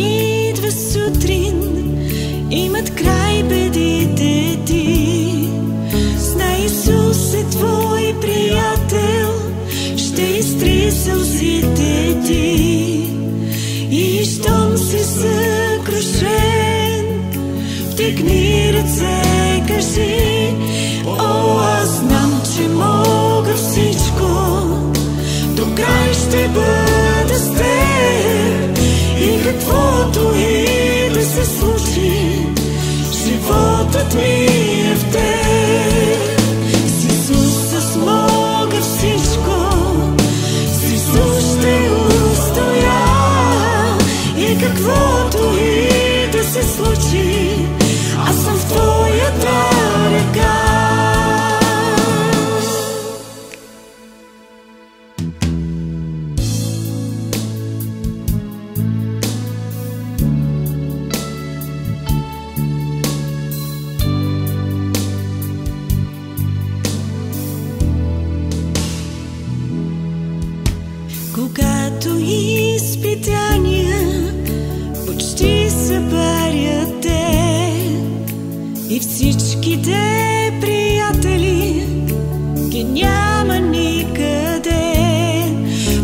идва сутрин, имат край бедите ти. Знай, Исус е твой приятел, ще изтри сълзите ти. И щом си съкрушен, вдигни ръце, кажи: о, аз знам, че мога всичко, до край ще бъда с теб. И каквото и да се случи, животът ми е в теб. С Исус аз мога всичко, с Исус ще устоя. И каквото и да се случи, аз съм в твоята ръка. Когато изпитания почти събарят те и всичките приятели ги няма никъде,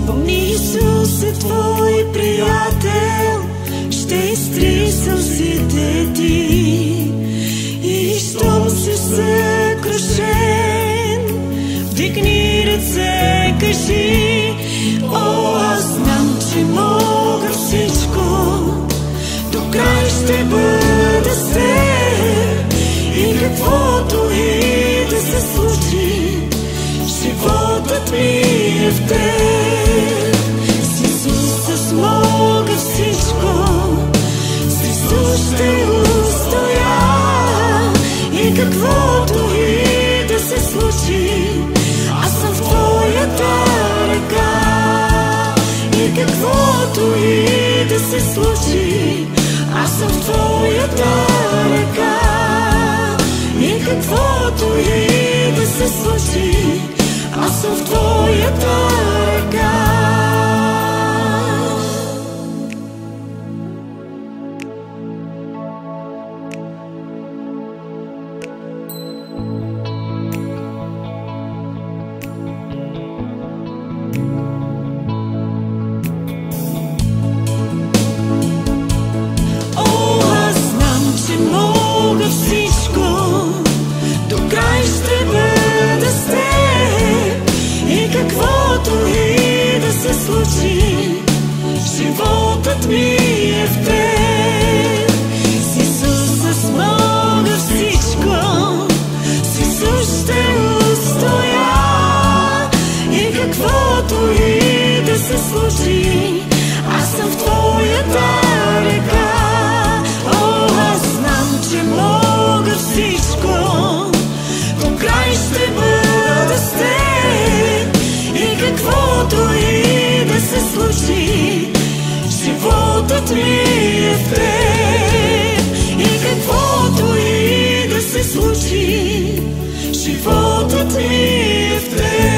помни, Исус е твой приятел, ще изтри сълзите ти. И щом си съкрушен, вдигни ръце, кажи: о, аз знам, че мога всичко, до край ще бъда с теб. И каквото и да се случи, животът ми е в теб. С Исус аз мога всичко, с Исус ще устоя. И каквото и да се случи, аз съм в твоята ръка. И каквото и да се случи, аз съм в твоята ръка. И каквото и да се случи, аз съм в твоята ръка. Животът ми е в теб. С Исус аз мога всичко, с Исус ще устоя. И каквото и да се случи, аз съм в твоята ръка. О, аз знам, че мога всичко, до край ще бъда с теб. И каквото и да се случи, животът ми е в теб. И каквото и да се случи, животът ми е в теб.